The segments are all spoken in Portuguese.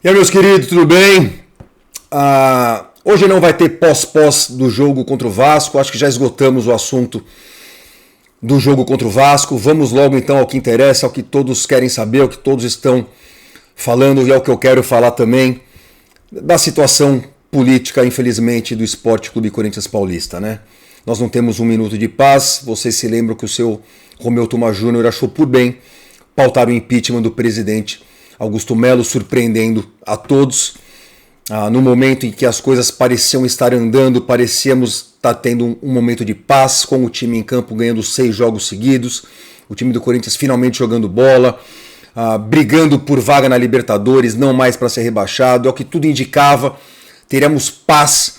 E aí, meus queridos, tudo bem? Hoje não vai ter pós-pós do jogo contra o Vasco, acho que já esgotamos o assunto do jogo contra o Vasco. Vamos logo então ao que interessa, ao que todos querem saber, ao que todos estão falando e ao que eu quero falar também da situação política, infelizmente, do Sport Clube Corinthians Paulista, né? Nós não temos um minuto de paz, vocês se lembram que o seu Romeu Tuma Júnior achou por bem pautar o impeachment do presidente Augusto Melo, surpreendendo a todos. No momento em que as coisas pareciam estar andando, parecíamos estar tendo um momento de paz, com o time em campo ganhando 6 jogos seguidos, o time do Corinthians finalmente jogando bola, brigando por vaga na Libertadores, não mais para ser rebaixado, é o que tudo indicava. Teríamos paz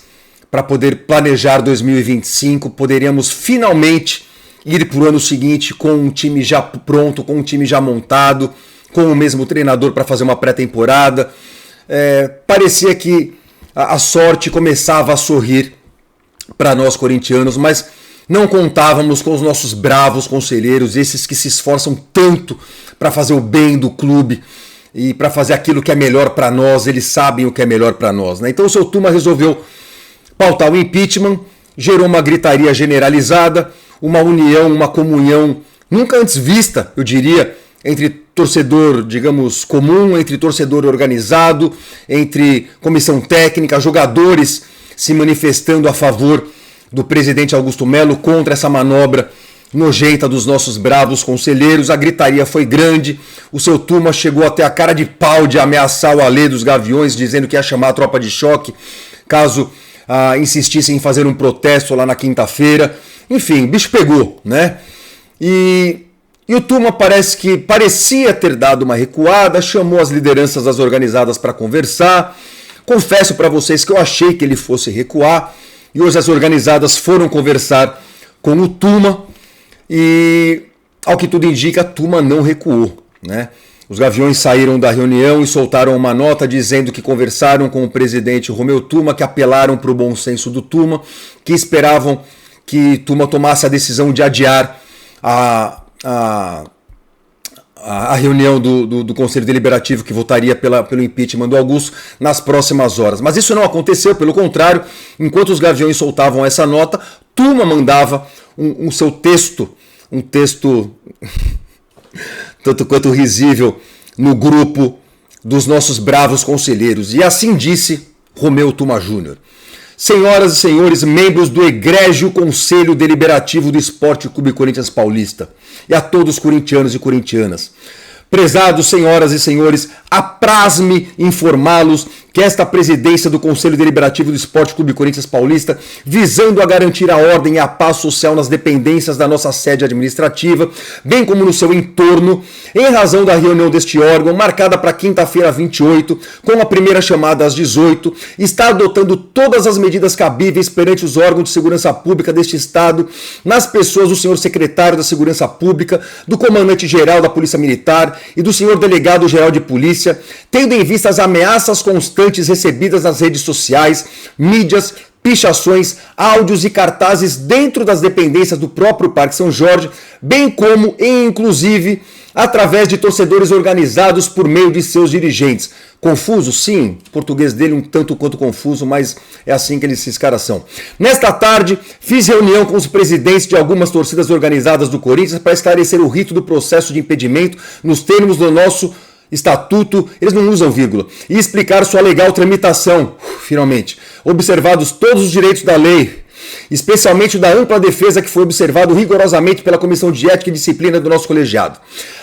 para poder planejar 2025, poderíamos finalmente ir para o ano seguinte com um time já pronto, com um time já montado, com o mesmo treinador para fazer uma pré-temporada. Parecia que a sorte começava a sorrir para nós corintianos, mas não contávamos com os nossos bravos conselheiros, esses que se esforçam tanto para fazer o bem do clube e para fazer aquilo que é melhor para nós. Eles sabem o que é melhor para nós, né? Então o seu Tuma resolveu pautar o impeachment, gerou uma gritaria generalizada, uma união, uma comunhão nunca antes vista, eu diria, entre torcedor, digamos, comum, entre torcedor organizado, entre comissão técnica, jogadores se manifestando a favor do presidente Augusto Melo contra essa manobra nojenta dos nossos bravos conselheiros. A gritaria foi grande, o seu Tuma chegou até a cara de pau de ameaçar o Alê dos Gaviões, dizendo que ia chamar a tropa de choque caso insistissem em fazer um protesto lá na quinta-feira. Enfim, o bicho pegou, né? E o Tuma parecia ter dado uma recuada, chamou as lideranças das organizadas para conversar. Confesso para vocês que eu achei que ele fosse recuar, e hoje as organizadas foram conversar com o Tuma, e ao que tudo indica, Tuma não recuou, né? Os Gaviões saíram da reunião e soltaram uma nota dizendo que conversaram com o presidente Romeu Tuma, que apelaram para o bom senso do Tuma, que esperavam que Tuma tomasse a decisão de adiar a reunião do Conselho Deliberativo que votaria pelo impeachment do Augusto nas próximas horas. Mas isso não aconteceu, pelo contrário, enquanto os Gaviões soltavam essa nota, Tuma mandava um seu texto, um texto tanto quanto risível, no grupo dos nossos bravos conselheiros. E assim disse Romeu Tuma Júnior: senhoras e senhores, membros do egrégio Conselho Deliberativo do Sport Clube Corinthians Paulista, e a todos corintianos e corintianas, prezados senhoras e senhores, apraz-me informá-los que esta presidência do Conselho Deliberativo do Sport Clube Corinthians Paulista, visando a garantir a ordem e a paz social nas dependências da nossa sede administrativa, bem como no seu entorno, em razão da reunião deste órgão, marcada para quinta-feira 28, com a primeira chamada às 18, está adotando todas as medidas cabíveis perante os órgãos de segurança pública deste Estado, nas pessoas do senhor secretário da Segurança Pública, do comandante-geral da Polícia Militar e do senhor delegado-geral de Polícia, tendo em vista as ameaças constantes recebidas nas redes sociais, mídias, pichações, áudios e cartazes dentro das dependências do próprio Parque São Jorge, bem como e inclusive através de torcedores organizados por meio de seus dirigentes. Confuso? Sim, o português dele um tanto quanto confuso, mas é assim que esses caras são. Nesta tarde, fiz reunião com os presidentes de algumas torcidas organizadas do Corinthians para esclarecer o rito do processo de impedimento nos termos do nosso estatuto, eles não usam vírgula, e explicar sua legal tramitação, finalmente, observados todos os direitos da lei, especialmente o da ampla defesa que foi observado rigorosamente pela Comissão de Ética e Disciplina do nosso colegiado.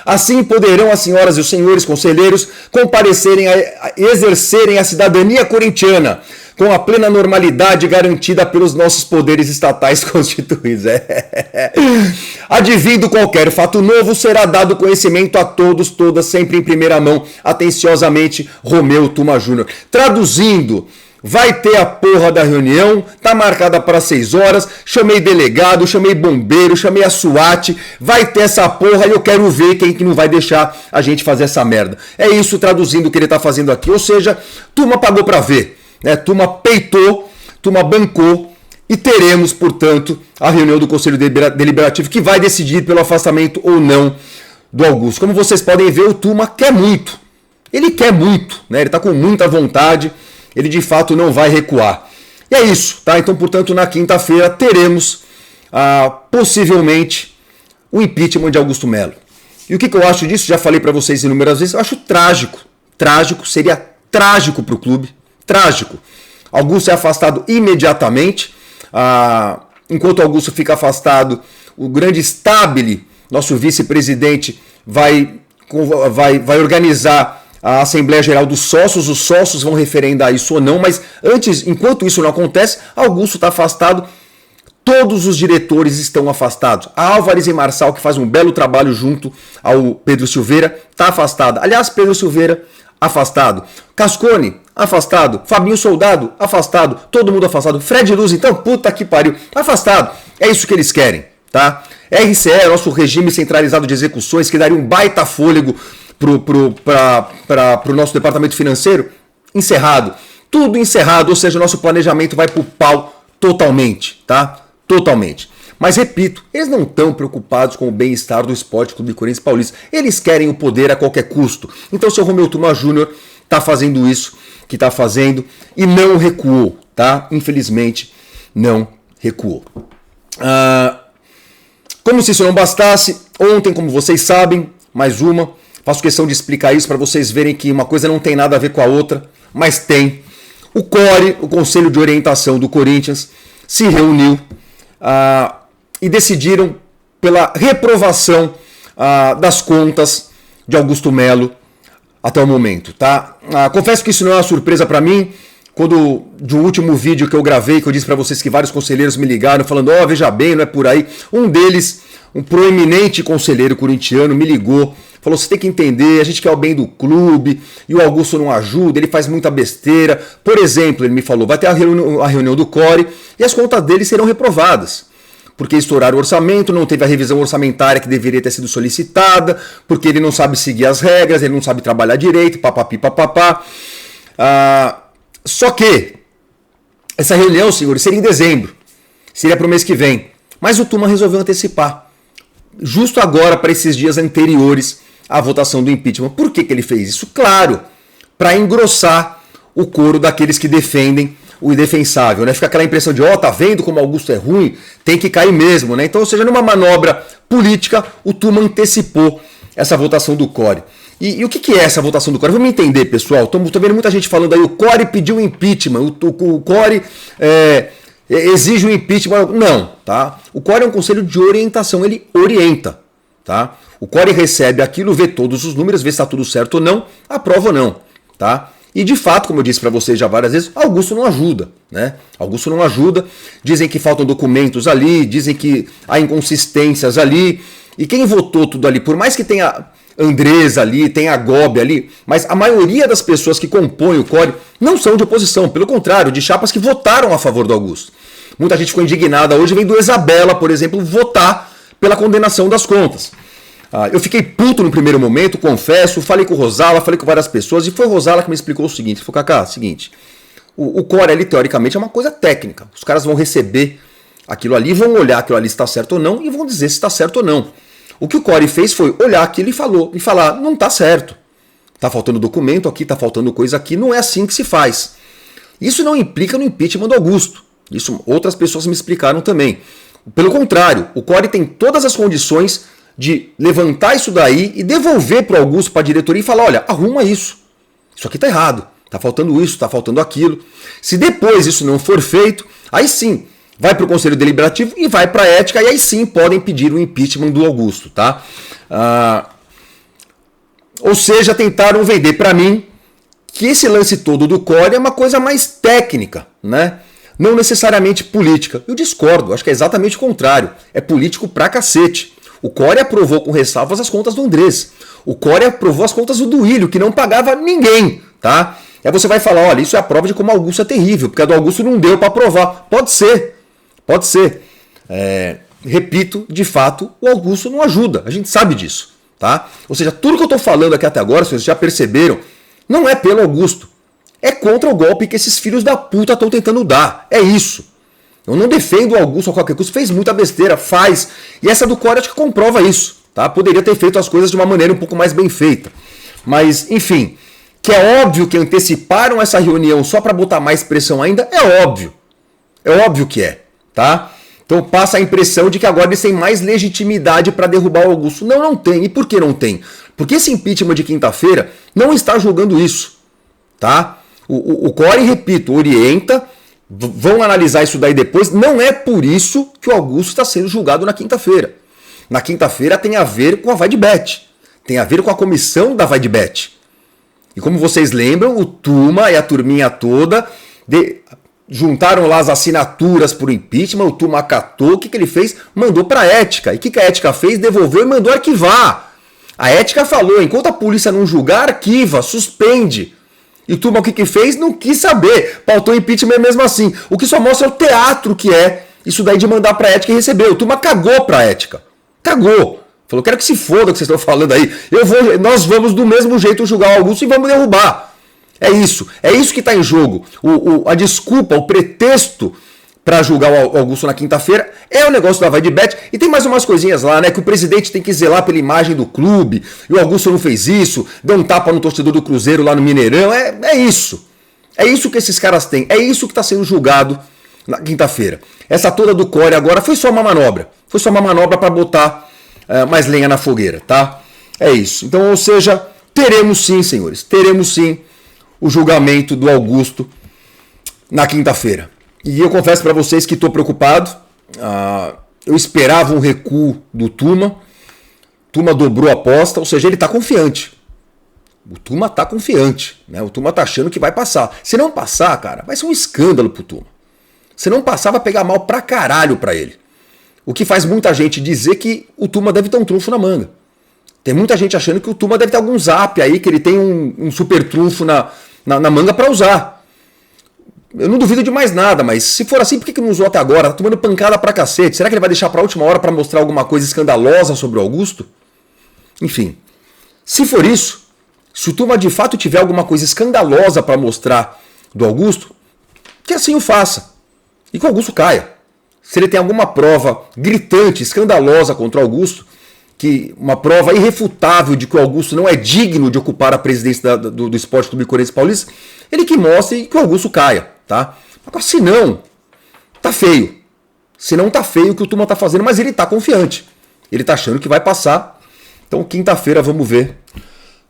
Assim poderão as senhoras e os senhores conselheiros comparecerem a exercerem a cidadania corintiana com a plena normalidade garantida pelos nossos poderes estatais constituídos. Advindo qualquer fato novo, será dado conhecimento a todos, todas, sempre em primeira mão. Atenciosamente, Romeu Tuma Júnior. Traduzindo, vai ter a porra da reunião, tá marcada para 6 horas, chamei delegado, chamei bombeiro, chamei a SWAT, vai ter essa porra e eu quero ver quem que não vai deixar a gente fazer essa merda. É isso, traduzindo o que ele tá fazendo aqui, ou seja, Tuma pagou para ver. Tuma peitou, Tuma bancou, e teremos, portanto, a reunião do Conselho Deliberativo que vai decidir pelo afastamento ou não do Augusto. Como vocês podem ver, o Tuma quer muito Ele quer muito, né? Ele está com muita vontade, ele de fato não vai recuar. E é isso, tá? Então, portanto, na quinta-feira teremos possivelmente o impeachment de Augusto Melo. E o que eu acho disso? Já falei para vocês inúmeras vezes, eu acho trágico. Trágico, seria trágico para o clube, trágico. Augusto é afastado imediatamente. Enquanto Augusto fica afastado, o grande Stabile, nosso vice-presidente, vai organizar a Assembleia Geral dos Sócios. Os sócios vão referendar isso ou não, mas enquanto isso não acontece, Augusto está afastado. Todos os diretores estão afastados. A Álvares e Marçal, que faz um belo trabalho junto ao Pedro Silveira, está afastado. Aliás, Pedro Silveira, afastado. Cascone, afastado. Fabinho Soldado, afastado. Todo mundo afastado. Fred Luz, então, puta que pariu, afastado. É isso que eles querem, tá? RCE, nosso regime centralizado de execuções, que daria um baita fôlego para o nosso departamento financeiro, encerrado. Tudo encerrado, ou seja, o nosso planejamento vai pro pau totalmente, tá? Totalmente. Mas repito, eles não estão preocupados com o bem-estar do Esporte Clube Corinthians Paulista. Eles querem o poder a qualquer custo. Então o seu Romeu Tuma Júnior está fazendo isso que está fazendo e não recuou, tá? Infelizmente, não recuou. Como se isso não bastasse, ontem, como vocês sabem, mais uma, faço questão de explicar isso para vocês verem que uma coisa não tem nada a ver com a outra, mas tem. O CORE, o Conselho de Orientação do Corinthians, se reuniu e decidiram pela reprovação das contas de Augusto Melo até o momento, tá? Confesso que isso não é uma surpresa para mim. Quando do último vídeo que eu gravei, que eu disse para vocês que vários conselheiros me ligaram falando, veja bem, não é por aí. Um deles, um proeminente conselheiro corintiano, me ligou, falou, você tem que entender, a gente quer o bem do clube, e o Augusto não ajuda, ele faz muita besteira. Por exemplo, ele me falou, vai ter a reunião do CORE e as contas dele serão reprovadas. Porque estouraram o orçamento, não teve a revisão orçamentária que deveria ter sido solicitada, porque ele não sabe seguir as regras, ele não sabe trabalhar direito, papapi, papapá. Só que essa reunião, senhores, seria em dezembro, seria para o mês que vem. Mas o Tuma resolveu antecipar, justo agora, para esses dias anteriores à votação do impeachment. Por que ele fez isso? Claro, para engrossar o coro daqueles que defendem o indefensável, né? Fica aquela impressão de, tá vendo como Augusto é ruim, tem que cair mesmo, né? Então, ou seja, numa manobra política, o Tuma antecipou essa votação do CORE. E o que é essa votação do CORE? Vamos entender, pessoal. Tô vendo muita gente falando aí, o CORE pediu impeachment, o CORE exige o impeachment. Não, tá? O CORE é um conselho de orientação, ele orienta, tá? O CORE recebe aquilo, vê todos os números, vê se está tudo certo ou não, aprova ou não, tá? E de fato, como eu disse para vocês já várias vezes, Augusto não ajuda, né? Augusto não ajuda, dizem que faltam documentos ali, dizem que há inconsistências ali, e quem votou tudo ali, por mais que tenha Andrés ali, tem a Gobi ali, mas a maioria das pessoas que compõem o CORE não são de oposição, pelo contrário, de chapas que votaram a favor do Augusto. Muita gente ficou indignada hoje, vem do Isabela, por exemplo, votar pela condenação das contas. Eu fiquei puto no primeiro momento, confesso, falei com o Rosala, falei com várias pessoas, e foi o Rosala que me explicou o seguinte, ele falou, Cacá, seguinte, o CORE ali, teoricamente, é uma coisa técnica, os caras vão receber aquilo ali, vão olhar aquilo ali se está certo ou não, e vão dizer se está certo ou não. O que o CORE fez foi olhar aquilo e falar, não está certo. Está faltando documento aqui, está faltando coisa aqui, não é assim que se faz. Isso não implica no impeachment do Augusto. Isso outras pessoas me explicaram também. Pelo contrário, o CORE tem todas as condições de levantar isso daí e devolver para o Augusto, para a diretoria e falar, olha, arruma isso. Isso aqui está errado. Está faltando isso, está faltando aquilo. Se depois isso não for feito, aí sim, vai para o Conselho Deliberativo e vai para a ética, e aí sim podem pedir o impeachment do Augusto, tá? Ou seja, tentaram vender para mim que esse lance todo do CORE é uma coisa mais técnica, né? Não necessariamente política. Eu discordo, acho que é exatamente o contrário. É político pra cacete. O CORE aprovou com ressalvas as contas do Andrés. O CORE aprovou as contas do Duílio, que não pagava ninguém, tá? Aí você vai falar, olha, isso é a prova de como o Augusto é terrível, porque a do Augusto não deu para aprovar. Pode ser. Pode ser. Repito, de fato, o Augusto não ajuda. A gente sabe disso, tá? Ou seja, tudo que eu estou falando aqui até agora, vocês já perceberam, não é pelo Augusto. É contra o golpe que esses filhos da puta estão tentando dar. É isso. Eu não defendo o Augusto a qualquer custo. Fez muita besteira, faz. E essa do CORE acho que comprova isso, tá? Poderia ter feito as coisas de uma maneira um pouco mais bem feita. Mas, enfim, Que é óbvio que anteciparam essa reunião só para botar mais pressão ainda, é óbvio. É óbvio que é, tá? Então passa a impressão de que agora eles têm mais legitimidade para derrubar o Augusto. Não, não tem. E por que não tem? Porque esse impeachment de quinta-feira não está julgando isso, tá? O CORE, repito, orienta, vão analisar isso daí depois. Não é por isso que o Augusto está sendo julgado na quinta-feira. Na quinta-feira tem a ver com a Vaidbet, tem a ver com a comissão da Vaidbet. E como vocês lembram, o Tuma e a turminha toda juntaram lá as assinaturas por impeachment, o Tuma acatou, o que ele fez? Mandou para a ética. E o que a ética fez? Devolveu e mandou arquivar. A ética falou, enquanto a polícia não julgar, arquiva, suspende. E o Tuma o que fez? Não quis saber. Pautou impeachment mesmo assim. O que só mostra o teatro que é isso daí de mandar para a ética e receber. O Tuma cagou para a ética. Cagou. Falou, quero que se foda o que vocês estão falando aí. Nós vamos do mesmo jeito julgar o Augusto e vamos derrubar. É isso que está em jogo. A desculpa, o pretexto para julgar o Augusto na quinta-feira é o negócio da Vaidbet. E tem mais umas coisinhas lá, né? Que o presidente tem que zelar pela imagem do clube. E o Augusto não fez isso. Deu um tapa no torcedor do Cruzeiro lá no Mineirão. É isso. É isso que esses caras têm. É isso que está sendo julgado na quinta-feira. Essa toda do CORE agora foi só uma manobra. Foi só uma manobra para botar mais lenha na fogueira, tá? É isso. Então, ou seja, teremos sim, senhores. Teremos sim o julgamento do Augusto na quinta-feira. E eu confesso para vocês que estou preocupado. Eu esperava um recuo do Tuma. Tuma dobrou a aposta, ou seja, ele está confiante. O Tuma está confiante, né? O Tuma está achando que vai passar. Se não passar, cara, vai ser um escândalo pro Tuma. Se não passar, vai pegar mal pra caralho pra ele. O que faz muita gente dizer que o Tuma deve ter um trunfo na manga. Tem muita gente achando que o Tuma deve ter algum zap aí, que ele tem um super trunfo na manga para usar. Eu não duvido de mais nada, mas se for assim, por que não usou até agora? Tá tomando pancada pra cacete. Será que ele vai deixar pra última hora para mostrar alguma coisa escandalosa sobre o Augusto? Enfim, se for isso, se o Tuma de fato tiver alguma coisa escandalosa para mostrar do Augusto, que assim o faça. E que o Augusto caia. Se ele tem alguma prova gritante, escandalosa contra o Augusto, uma prova irrefutável de que o Augusto não é digno de ocupar a presidência do Esporte Clube Corinthians Paulista, ele que mostre que o Augusto caia, tá? Agora, se não, tá feio. Se não, tá feio o que o Tuma tá fazendo, mas ele tá confiante. Ele tá achando que vai passar. Então, quinta-feira, vamos ver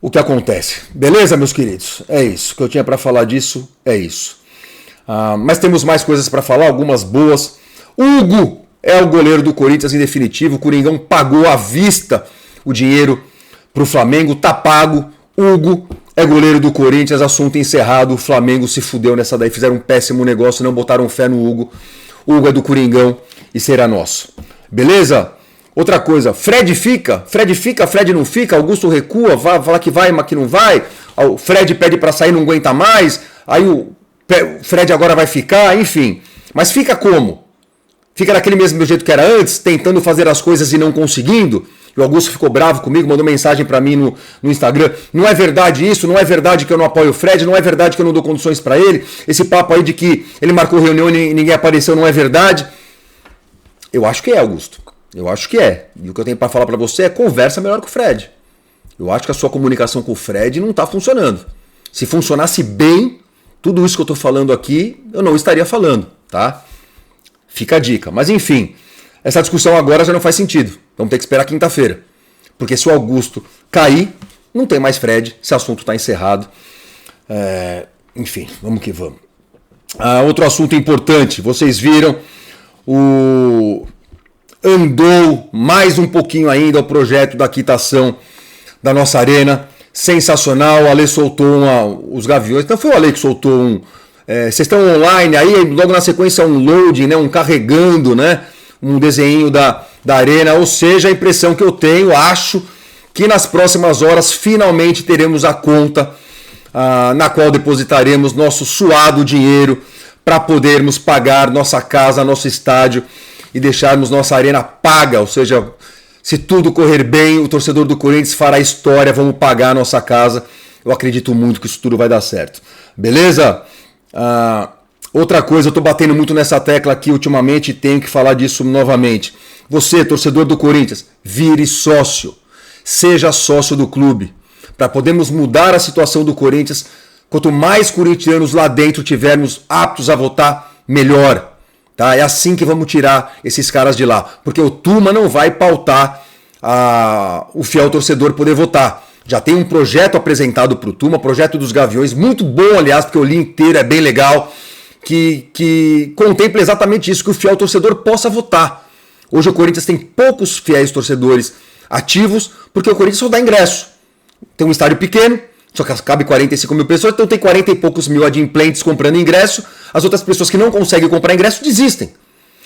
o que acontece. Beleza, meus queridos? É isso. O que eu tinha para falar disso é isso. Mas temos mais coisas para falar, algumas boas. Hugo é o goleiro do Corinthians em definitivo. O Coringão pagou à vista o dinheiro para o Flamengo. Tá pago. Hugo é goleiro do Corinthians. Assunto encerrado. O Flamengo se fudeu nessa daí. Fizeram um péssimo negócio. Não botaram fé no Hugo. Hugo é do Coringão e será nosso. Beleza? Outra coisa. Fred fica. Fred não fica. Augusto recua. Vai falar que vai, mas que não vai. O Fred pede para sair, não aguenta mais. Aí o Fred agora vai ficar. Enfim. Mas fica como? Fica daquele mesmo jeito que era antes, tentando fazer as coisas e não conseguindo. E o Augusto ficou bravo comigo, mandou mensagem para mim no Instagram. Não é verdade isso, não é verdade que eu não apoio o Fred, não é verdade que eu não dou condições para ele. Esse papo aí de que ele marcou reunião e ninguém apareceu não é verdade. Eu acho que é, Augusto. Eu acho que é. E o que eu tenho para falar para você é conversa melhor com o Fred. Eu acho que a sua comunicação com o Fred não está funcionando. Se funcionasse bem, tudo isso que eu estou falando aqui, eu não estaria falando, tá? Fica a dica. Mas enfim, essa discussão agora já não faz sentido. Vamos ter que esperar quinta-feira. Porque se o Augusto cair, não tem mais Fred. Esse assunto está encerrado. Enfim, vamos que vamos. Outro assunto importante. Vocês viram, andou mais um pouquinho ainda o projeto da quitação da nossa arena. Sensacional. O Ale soltou os gaviões. Então foi o Ale que soltou um... Vocês estão online aí, logo na sequência um loading, né, um carregando, né, um desenho da arena, ou seja, a impressão que eu tenho, acho que nas próximas horas finalmente teremos a conta na qual depositaremos nosso suado dinheiro para podermos pagar nossa casa, nosso estádio e deixarmos nossa arena paga, ou seja, se tudo correr bem, o torcedor do Corinthians fará história, vamos pagar a nossa casa, eu acredito muito que isso tudo vai dar certo, beleza? Outra coisa, eu estou batendo muito nessa tecla aqui ultimamente e tenho que falar disso novamente. Você, torcedor do Corinthians, vire sócio. Seja sócio do clube. para podermos mudar a situação do Corinthians. Quanto mais corintianos lá dentro tivermos aptos a votar, melhor. Tá? É assim que vamos tirar esses caras de lá. Porque o Tuma não vai pautar o fiel torcedor poder votar. Já tem um projeto apresentado para o Tuma, projeto dos Gaviões, muito bom, aliás, porque eu li inteiro, é bem legal, que contempla exatamente isso, que o fiel torcedor possa votar. Hoje o Corinthians tem poucos fiéis torcedores ativos, porque o Corinthians só dá ingresso. Tem um estádio pequeno, só que cabe 45 mil pessoas, então tem 40 e poucos mil adimplentes comprando ingresso, as outras pessoas que não conseguem comprar ingresso desistem.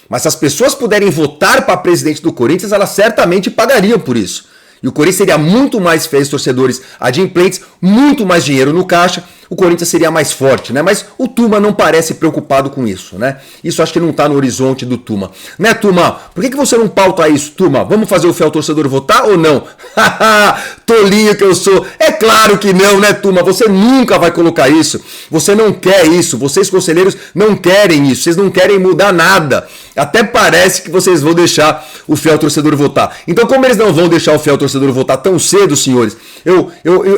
Mas se as pessoas puderem votar para presidente do Corinthians, elas certamente pagariam por isso. E o Corinthians seria muito mais fiéis torcedores adimplentes, muito mais dinheiro no caixa, o Corinthians seria mais forte, né? Mas o Tuma não parece preocupado com isso, né? Isso acho que não está no horizonte do Tuma. Né, Tuma? Por que você não pauta isso, Tuma? Vamos fazer o fiel torcedor votar ou não? Tolinho que eu sou. É claro que não, né, Tuma? Você nunca vai colocar isso. Você não quer isso. Vocês, conselheiros, não querem isso. Vocês não querem mudar nada. Até parece que vocês vão deixar o fiel torcedor votar. Então, como eles não vão deixar o fiel torcedor votar tão cedo, senhores, eu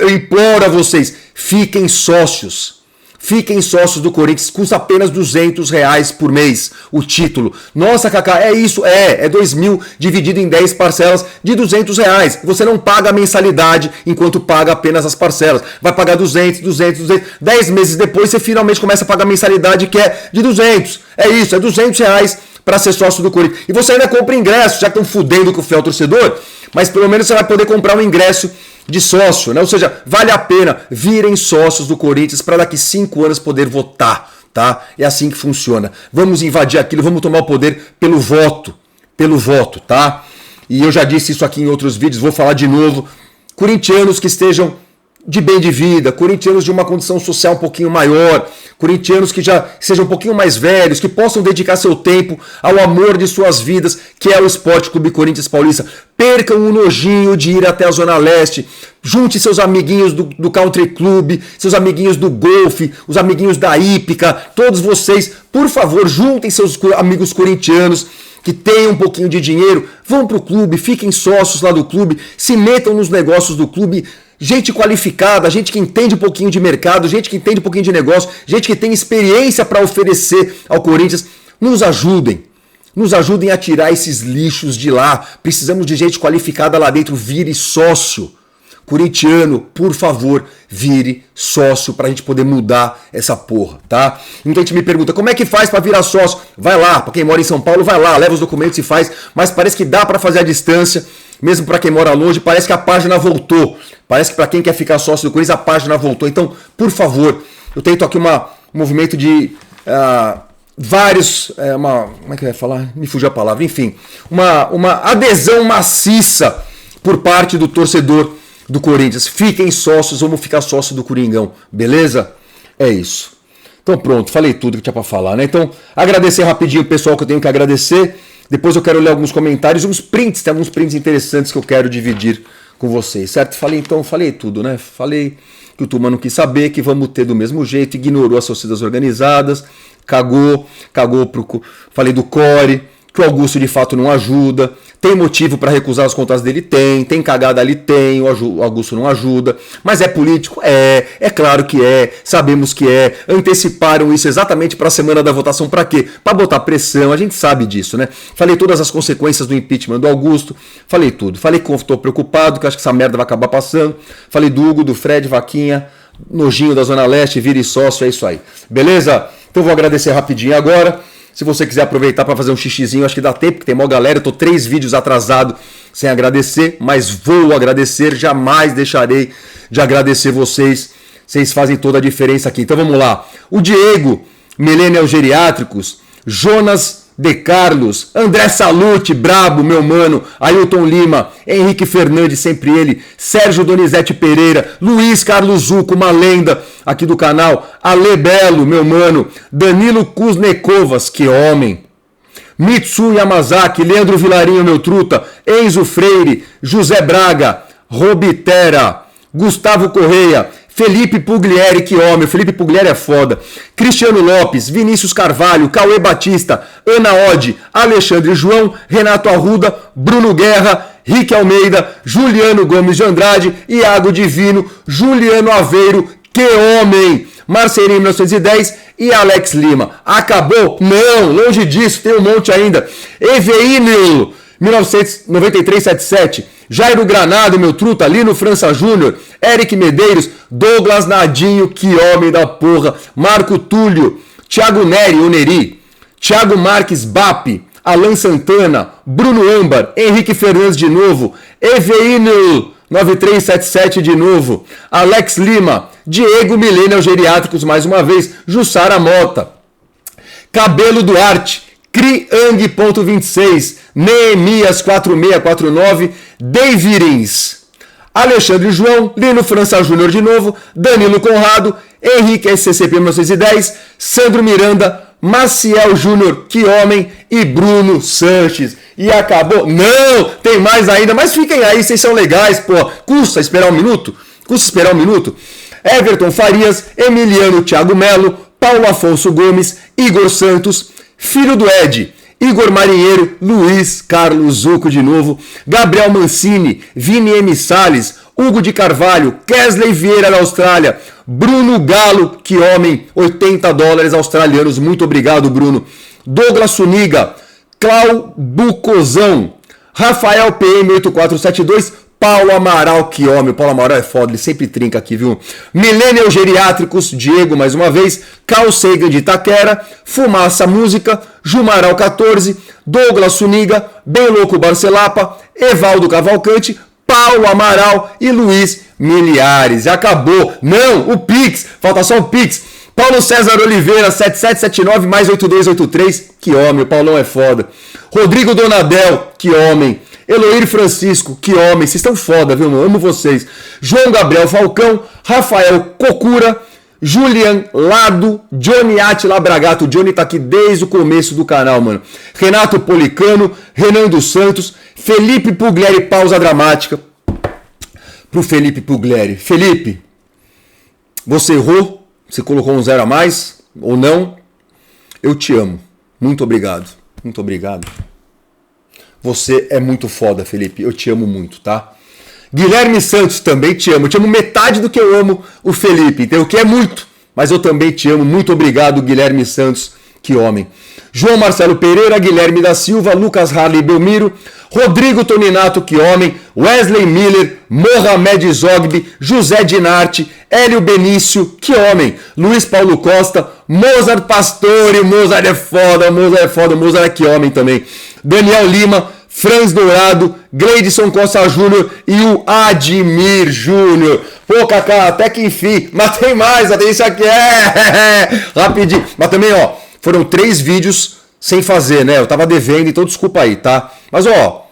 imploro a vocês, fiquem sócios. Fiquem sócios do Corinthians, custa apenas R$200 por mês o título. Nossa, Kaká, é isso? É 2.000 dividido em 10 parcelas de R$200. Você não paga a mensalidade enquanto paga apenas as parcelas. Vai pagar 200. 10 meses depois você finalmente começa a pagar a mensalidade que é de 200. É isso, é R$200 para ser sócio do Corinthians. E você ainda compra ingresso, já que estão fudendo com o fiel torcedor, mas pelo menos você vai poder comprar um ingresso de sócio, né? Ou seja, vale a pena, virem sócios do Corinthians para daqui 5 anos poder votar, tá? É assim que funciona. Vamos invadir aquilo, vamos tomar o poder pelo voto, tá? E eu já disse isso aqui em outros vídeos, vou falar de novo. Corintianos que estejam de bem de vida, corintianos de uma condição social um pouquinho maior, corintianos que já sejam um pouquinho mais velhos, que possam dedicar seu tempo ao amor de suas vidas, que é o Esporte Clube Corinthians Paulista. Percam o nojinho de ir até a Zona Leste, junte seus amiguinhos do Country Club, seus amiguinhos do golfe, os amiguinhos da hípica, todos vocês, por favor, juntem seus amigos corintianos, que tenham um pouquinho de dinheiro, vão para o clube, fiquem sócios lá do clube, se metam nos negócios do clube. Gente qualificada, gente que entende um pouquinho de mercado, gente que entende um pouquinho de negócio, gente que tem experiência para oferecer ao Corinthians, nos ajudem a tirar esses lixos de lá. Precisamos de gente qualificada lá dentro, vire sócio. Corintiano, por favor, vire sócio para a gente poder mudar essa porra, tá? Muita gente me pergunta, como é que faz para virar sócio? Vai lá, para quem mora em São Paulo, vai lá, leva os documentos e faz, mas parece que dá para fazer à distância, mesmo para quem mora longe, parece que a página voltou. Parece que para quem quer ficar sócio do Corinthians, a página voltou. Então, por favor, eu tento aqui um movimento de vários... como é que eu ia falar? Me fugiu a palavra. Enfim, uma adesão maciça por parte do torcedor do Corinthians. Fiquem sócios, vamos ficar sócio do Coringão, beleza? É isso. Então pronto, falei tudo que tinha para falar, né? Então, agradecer rapidinho o pessoal que eu tenho que agradecer. Depois eu quero ler alguns comentários, uns prints, tem alguns prints interessantes que eu quero dividir com vocês, certo? Falei tudo, né? Falei que o Tuma não quis saber, que vamos ter do mesmo jeito, ignorou as torcidas organizadas, cagou falei do Core, que o Augusto de fato não ajuda, tem motivo para recusar os contratos dele? Tem cagada ali? Tem, o Augusto não ajuda, mas é político? É claro que sabemos que anteciparam isso exatamente para a semana da votação, para quê? Para botar pressão, a gente sabe disso, né? Falei todas as consequências do impeachment do Augusto, falei tudo, falei que estou preocupado, que acho que essa merda vai acabar passando, falei do Hugo, do Fred, Vaquinha, nojinho da Zona Leste, vire sócio, é isso aí, beleza? Então vou agradecer rapidinho agora. Se você quiser aproveitar para fazer um xixizinho, acho que dá tempo, porque tem mó galera. Eu tô 3 vídeos atrasado sem agradecer, mas vou agradecer, jamais deixarei de agradecer vocês. Vocês fazem toda a diferença aqui. Então vamos lá. O Diego, Millennial Geriátricos, Jonas De Carlos, André Salute, brabo, meu mano, Ailton Lima, Henrique Fernandes, sempre ele, Sérgio Donizete Pereira, Luiz Carlos Zuco, uma lenda aqui do canal, Ale Belo, meu mano, Danilo Kuznekovas, que homem, Mitsu Yamazaki, Leandro Vilarinho, meu truta, Enzo Freire, José Braga, Robitera, Gustavo Correia, Felipe Puglieri, que homem, Felipe Puglieri é foda, Cristiano Lopes, Vinícius Carvalho, Cauê Batista, Ana Ode, Alexandre João, Renato Arruda, Bruno Guerra Rick Almeida, Juliano Gomes de Andrade, Iago Divino, Juliano Aveiro, que homem! Marcelinho 1910 e Alex Lima. Acabou? Não, longe disso, tem um monte ainda. Eveinil 1993-77, Jairo Granado, meu truta, Lino França Júnior, Eric Medeiros, Douglas Nadinho, que homem da porra, Marco Túlio, Thiago Neri, Oneri, Thiago Marques Bap, Alan Santana, Bruno Âmbar, Henrique Fernandes de novo, Eveinil 9377 de novo, Alex Lima, Diego Millennial Geriátricos mais uma vez, Jussara Mota, Cabelo Duarte, Criang.26, Neemias 4649, Davirins, Alexandre João, Lino França Júnior de novo, Danilo Conrado, Henrique SCP 1910, Sandro Miranda, Maciel Júnior, que homem, e Bruno Sanches. E acabou. Não, tem mais ainda, mas fiquem aí, vocês são legais, pô. Custa esperar um minuto? Custa esperar um minuto? Everton Farias, Emiliano Thiago Melo, Paulo Afonso Gomes, Igor Santos, filho do Ed, Igor Marinheiro, Luiz Carlos Zucco de novo, Gabriel Mancini, Vini M. Salles, Hugo de Carvalho, Kesley Vieira da Austrália, Bruno Galo, que homem, $80 australianos, muito obrigado, Bruno. Douglas Suniga, Clau Bucozão, Rafael PM8472, Paulo Amaral, que homem, o Paulo Amaral é foda, ele sempre trinca aqui, viu? Millennial Geriátricos, Diego mais uma vez, Carl Sagan de Itaquera, Fumaça Música, Jumaral 14, Douglas Suniga, Bem Louco Barcelapa, Evaldo Cavalcante, Paulo Amaral e Luiz Miliares. Acabou. Não, o Pix. Falta só o Pix. Paulo César Oliveira, 7779 mais 8283. Que homem, o Paulão é foda. Rodrigo Donadel, que homem. Eloir Francisco, que homem. Vocês estão foda, viu, mano? Amo vocês. João Gabriel Falcão, Rafael Cocura, Julian Lado, Johnny Atila Bragato. O Johnny tá aqui desde o começo do canal, mano. Renato Policano, Renan dos Santos, Felipe Puglieri, pausa dramática. Pro Felipe Puglieri. Felipe, você errou, você colocou um 0 a mais, ou não. Eu te amo. Muito obrigado. Muito obrigado. Você é muito foda, Felipe. Eu te amo muito, tá? Guilherme Santos, também te amo. Eu te amo metade do que eu amo o Felipe, entendeu? Que é muito, mas eu também te amo. Muito obrigado, Guilherme Santos. Que homem. João Marcelo Pereira, Guilherme da Silva, Lucas Harley Belmiro, Rodrigo Toninato, que homem, Wesley Miller, Mohamed Zogby, José Dinarte, Hélio Benício, que homem, Luiz Paulo Costa, Mozart Pastore, Mozart é foda, Mozart é que homem também, Daniel Lima, Franz Dourado, Gleidson Costa Júnior e o Admir Júnior. Pô, Kaká, até que enfim, mas tem mais, até isso aqui, rapidinho, mas também, ó, foram 3 vídeos sem fazer, né? Eu tava devendo, então desculpa aí, tá? Mas, ó,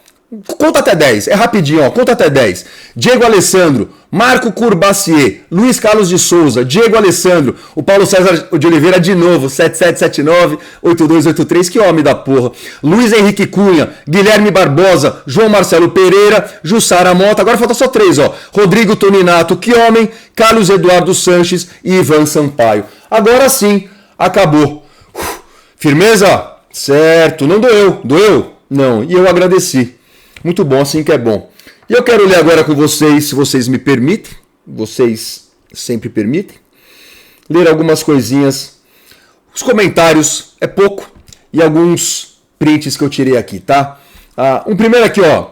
conta até 10. É rapidinho, ó. Conta até 10. Diego Alessandro, Marco Curbacier, Luiz Carlos de Souza, Diego Alessandro, o Paulo César de Oliveira de novo, 7779, 8283, que homem da porra. Luiz Henrique Cunha, Guilherme Barbosa, João Marcelo Pereira, Jussara Mota, agora falta só 3, ó. Rodrigo Toninato, que homem, Carlos Eduardo Sanches e Ivan Sampaio. Agora sim, acabou. Firmeza? Certo. Não doeu. Doeu? Não. E eu agradeci. Muito bom, assim que é bom. E eu quero ler agora com vocês, se vocês me permitem. Vocês sempre permitem. Ler algumas coisinhas. Os comentários é pouco. E alguns prints que eu tirei aqui, tá? Um primeiro aqui, ó.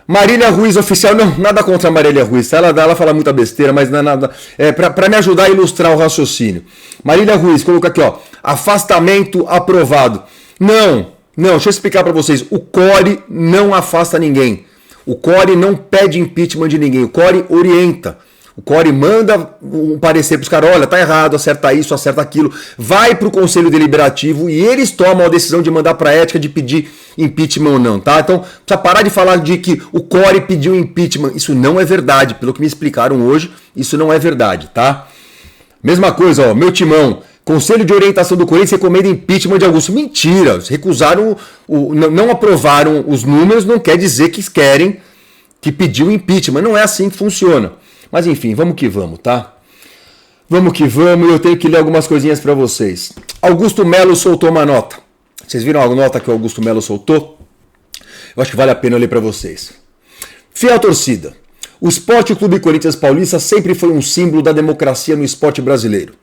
Marília Ruiz Oficial. Não, nada contra a Marília Ruiz. Tá? Ela fala muita besteira, mas não é nada. É pra me ajudar a ilustrar o raciocínio. Marília Ruiz, coloca aqui, ó. Afastamento aprovado. Não, deixa eu explicar para vocês. O CORE não afasta ninguém. O CORE não pede impeachment de ninguém. O CORE orienta. O CORE manda um parecer para os caras, olha, tá errado, acerta isso, acerta aquilo. Vai para o Conselho Deliberativo e eles tomam a decisão de mandar para a ética de pedir impeachment ou não, tá? Então, precisa parar de falar de que o CORE pediu impeachment. Isso não é verdade. Pelo que me explicaram hoje, isso não é verdade, tá? Mesma coisa, ó, meu timão. Conselho de Orientação do Corinthians recomenda impeachment de Augusto. Mentira, recusaram, não aprovaram os números, não quer dizer que querem que pediu impeachment. Não é assim que funciona. Mas enfim, vamos que vamos, tá? Vamos que vamos, eu tenho que ler algumas coisinhas para vocês. Augusto Melo soltou uma nota. Vocês viram a nota que o Augusto Melo soltou? Eu acho que vale a pena eu ler para vocês. Fiel torcida. O Esporte Clube Corinthians Paulista sempre foi um símbolo da democracia no esporte brasileiro.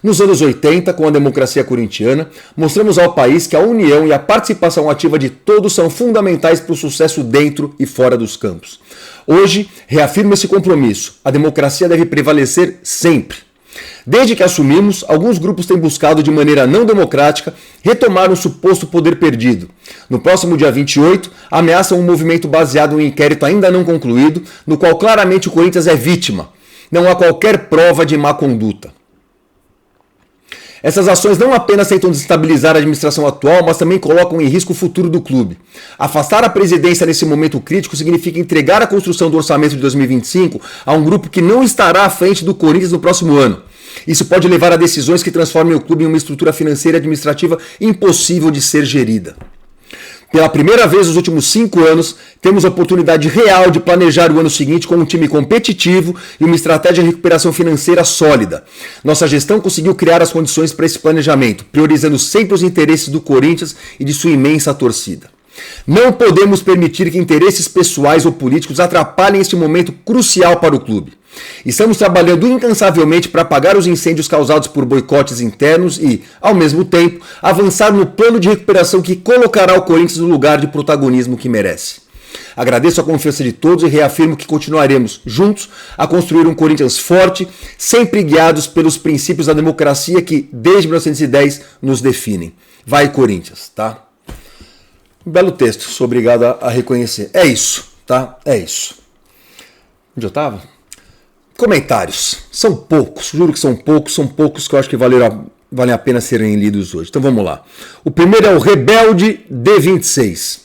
Nos anos 80, com a democracia corintiana, mostramos ao país que a união e a participação ativa de todos são fundamentais para o sucesso dentro e fora dos campos. Hoje, reafirmo esse compromisso. A democracia deve prevalecer sempre. Desde que assumimos, alguns grupos têm buscado de maneira não democrática retomar um suposto poder perdido. No próximo dia 28, ameaçam um movimento baseado em um inquérito ainda não concluído, no qual claramente o Corinthians é vítima. Não há qualquer prova de má conduta. Essas ações não apenas tentam desestabilizar a administração atual, mas também colocam em risco o futuro do clube. Afastar a presidência nesse momento crítico significa entregar a construção do orçamento de 2025 a um grupo que não estará à frente do Corinthians no próximo ano. Isso pode levar a decisões que transformem o clube em uma estrutura financeira e administrativa impossível de ser gerida. Pela primeira vez nos últimos 5 anos, temos a oportunidade real de planejar o ano seguinte com um time competitivo e uma estratégia de recuperação financeira sólida. Nossa gestão conseguiu criar as condições para esse planejamento, priorizando sempre os interesses do Corinthians e de sua imensa torcida. Não podemos permitir que interesses pessoais ou políticos atrapalhem este momento crucial para o clube. Estamos trabalhando incansavelmente para apagar os incêndios causados por boicotes internos e, ao mesmo tempo, avançar no plano de recuperação que colocará o Corinthians no lugar de protagonismo que merece. Agradeço a confiança de todos e reafirmo que continuaremos juntos a construir um Corinthians forte, sempre guiados pelos princípios da democracia que, desde 1910, nos definem. Vai, Corinthians, tá? Um belo texto, sou obrigado a reconhecer. É isso, tá? É isso. Onde eu estava? Comentários. São poucos, juro que são poucos que eu acho que valem a pena serem lidos hoje. Então vamos lá. O primeiro é o Rebelde D26.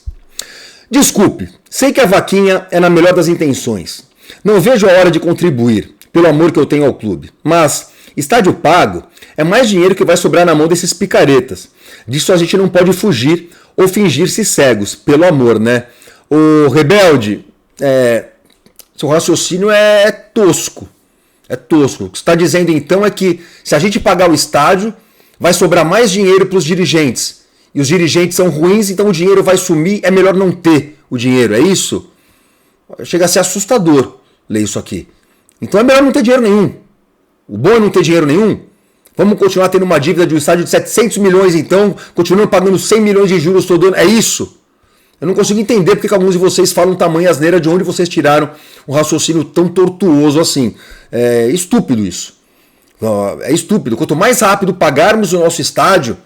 Desculpe, sei que a vaquinha é na melhor das intenções. Não vejo a hora de contribuir, pelo amor que eu tenho ao clube. Mas, estádio pago é mais dinheiro que vai sobrar na mão desses picaretas. Disso a gente não pode fugir ou fingir-se cegos, pelo amor, né? O Rebelde, seu raciocínio é tosco. É tosco. O que você está dizendo então é que se a gente pagar o estádio, vai sobrar mais dinheiro para os dirigentes. E os dirigentes são ruins, então o dinheiro vai sumir, é melhor não ter o dinheiro, é isso? Chega a ser assustador ler isso aqui. Então é melhor não ter dinheiro nenhum. O bom é não ter dinheiro nenhum. Vamos continuar tendo uma dívida de um estádio de 700 milhões então, continuando pagando 100 milhões de juros todo ano. É isso? Eu não consigo entender porque alguns de vocês falam tamanha asneira de onde vocês tiraram um raciocínio tão tortuoso assim. É estúpido isso. É estúpido. Quanto mais rápido pagarmos o nosso estádio,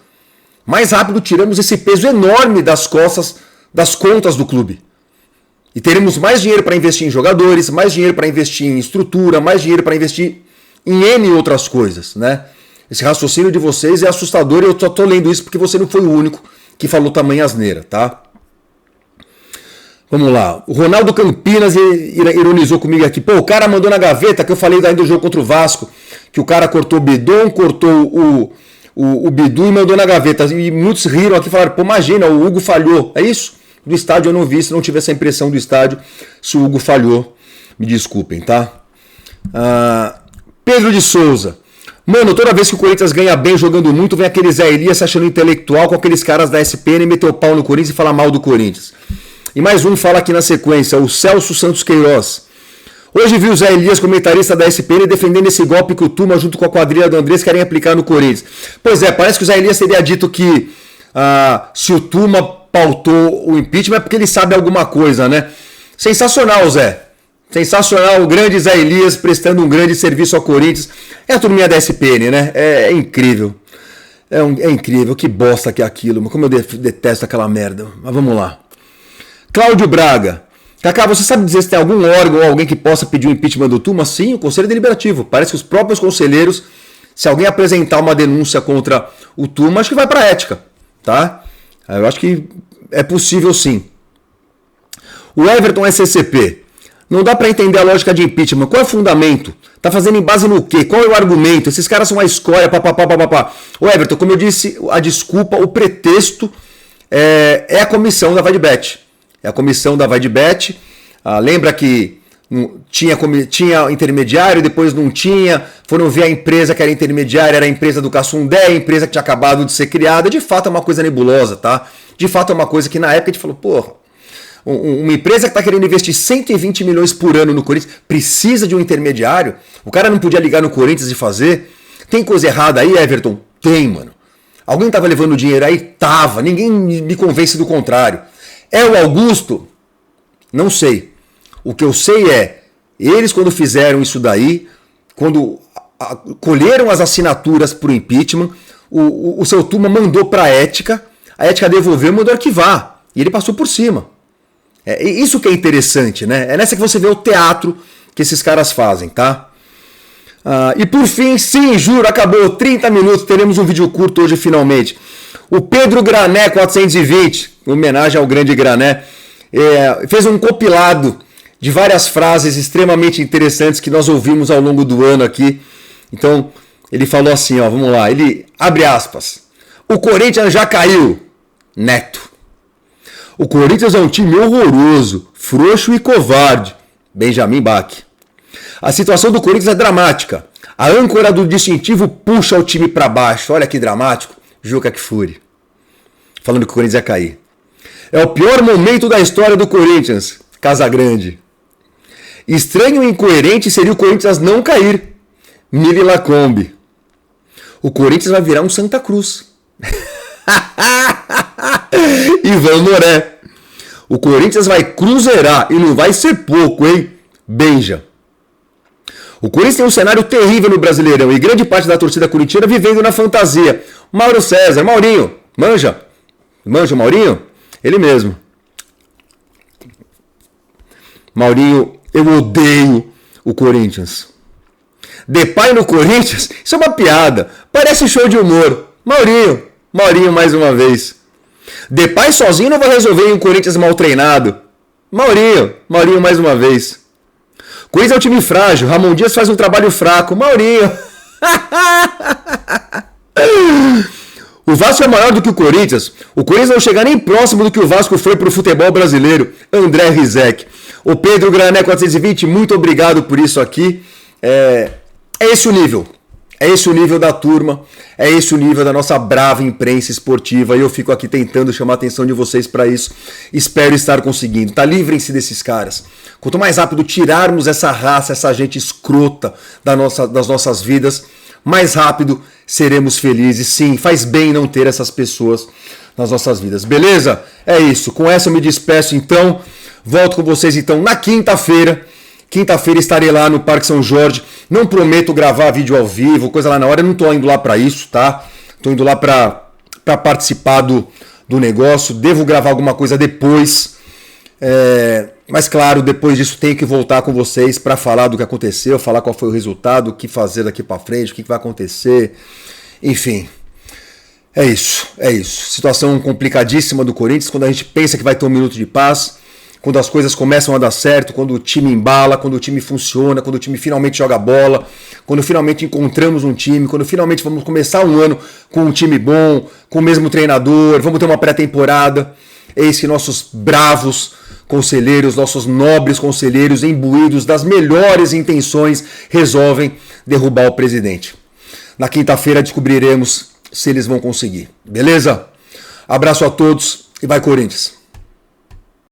mais rápido tiramos esse peso enorme das costas, das contas do clube. E teremos mais dinheiro para investir em jogadores, mais dinheiro para investir em estrutura, mais dinheiro para investir em N outras coisas, né? Esse raciocínio de vocês é assustador e eu só estou lendo isso porque você não foi o único que falou tamanha asneira, tá? Vamos lá. O Ronaldo Campinas ironizou comigo aqui. Pô, o cara mandou na gaveta que eu falei ainda do jogo contra o Vasco, que o cara cortou o Bidon, cortou o Bidu e mandou na gaveta. E muitos riram aqui e falaram, pô, imagina, o Hugo falhou. É isso? Do estádio eu não vi, se não tive essa impressão do estádio, se o Hugo falhou. Me desculpem, tá? Pedro de Souza. Mano, toda vez que o Corinthians ganha bem jogando muito, vem aquele Zé Elias se achando intelectual com aqueles caras da SPN, meter o pau no Corinthians e falar mal do Corinthians. E mais um fala aqui na sequência, o Celso Santos Queiroz. Hoje vi o Zé Elias, comentarista da SPN, defendendo esse golpe que o Tuma, junto com a quadrilha do Andrés, querem aplicar no Corinthians. Pois é, parece que o Zé Elias teria dito que se o Tuma pautou o impeachment é porque ele sabe alguma coisa, né? Sensacional, Zé. Sensacional, o grande Zé Elias prestando um grande serviço ao Corinthians. É a turminha da SPN, né? É incrível. É incrível, que bosta que é aquilo. Mas como eu detesto aquela merda. Mas vamos lá. Cláudio Braga. Cacá, você sabe dizer se tem algum órgão ou alguém que possa pedir o impeachment do Tuma? Sim, o Conselho Deliberativo. Parece que os próprios conselheiros, se alguém apresentar uma denúncia contra o Tuma, acho que vai para a ética. Tá? Eu acho que é possível sim. O Everton SCP. Não dá para entender a lógica de impeachment. Qual é o fundamento? Tá fazendo em base no quê? Qual é o argumento? Esses caras são uma escória, papapá. O Everton, como eu disse, a desculpa, o pretexto é a comissão da Vaidbet. É a comissão da Vaidbet. Lembra que tinha intermediário, depois não tinha. Foram ver a empresa que era intermediária, era a empresa do Cassundé, a empresa que tinha acabado de ser criada. De fato é uma coisa nebulosa, tá? De fato é uma coisa que na época a gente falou, porra, Uma empresa que está querendo investir 120 milhões por ano no Corinthians precisa de um intermediário. O cara não podia ligar no Corinthians e fazer. Tem coisa errada aí, Everton? Tem, mano. Alguém tava levando dinheiro aí? Tava. Ninguém me convence do contrário. É o Augusto? Não sei. O que eu sei é, eles quando fizeram isso daí, quando colheram as assinaturas pro impeachment, o seu Tuma mandou pra ética, a ética devolveu e mandou arquivar. E ele passou por cima. É isso que é interessante, né? É nessa que você vê o teatro que esses caras fazem, tá? E por fim, sim, juro, acabou, 30 minutos, teremos um vídeo curto hoje finalmente. O Pedro Grané 420, em homenagem ao grande Grané, fez um compilado de várias frases extremamente interessantes que nós ouvimos ao longo do ano aqui. Então, ele falou assim, ó, vamos lá, ele abre aspas. O Corinthians já caiu, Neto. O Corinthians é um time horroroso, frouxo e covarde, Benjamin Bach. A situação do Corinthians é dramática. A âncora do distintivo puxa o time para baixo. Olha que dramático. Juca Kfouri. Falando que o Corinthians ia cair. É o pior momento da história do Corinthians. Casagrande. Estranho e incoerente seria o Corinthians não cair. Mili Lacombe. O Corinthians vai virar um Santa Cruz. Ivan Moré. O Corinthians vai cruzeirar e não vai ser pouco, hein? Benja. O Corinthians tem um cenário terrível no Brasileirão e grande parte da torcida corintiana vivendo na fantasia. Mauro César, Maurinho, manja? Manja o Maurinho? Ele mesmo. Maurinho, eu odeio o Corinthians. Depay no Corinthians? Isso é uma piada. Parece show de humor. Maurinho mais uma vez. Depay sozinho não vai resolver em um Corinthians mal treinado. Maurinho mais uma vez. Corinthians é um time frágil. Ramon Dias faz um trabalho fraco. Maurinho. O Vasco é maior do que o Corinthians. O Corinthians não chega nem próximo do que o Vasco foi para o futebol brasileiro. André Rizek. O Pedro Grané 420, muito obrigado por isso aqui. É esse o nível. É esse o nível da turma. É esse o nível da nossa brava imprensa esportiva. E eu fico aqui tentando chamar a atenção de vocês para isso. Espero estar conseguindo. Tá? Livrem-se desses caras. Quanto mais rápido tirarmos essa raça, essa gente escrota das nossas vidas, mais rápido seremos felizes. Sim, faz bem não ter essas pessoas nas nossas vidas. Beleza? É isso. Com essa eu me despeço então. Volto com vocês então na quinta-feira. Quinta-feira estarei lá no Parque São Jorge. Não prometo gravar vídeo ao vivo, coisa lá na hora. Eu não tô indo lá para isso, tá? Tô indo lá para participar do negócio. Devo gravar alguma coisa depois. Mas claro, depois disso tenho que voltar com vocês para falar do que aconteceu, falar qual foi o resultado, o que fazer daqui para frente, o que vai acontecer. Enfim, é isso. Situação complicadíssima do Corinthians, quando a gente pensa que vai ter um minuto de paz, quando as coisas começam a dar certo, quando o time embala, quando o time funciona, quando o time finalmente joga bola, quando finalmente encontramos um time, quando finalmente vamos começar um ano com um time bom, com o mesmo treinador, vamos ter uma pré-temporada. Eis que nossos bravos conselheiros, nossos nobres conselheiros, imbuídos das melhores intenções, resolvem derrubar o presidente. Na quinta-feira descobriremos se eles vão conseguir. Beleza? Abraço a todos e vai Corinthians!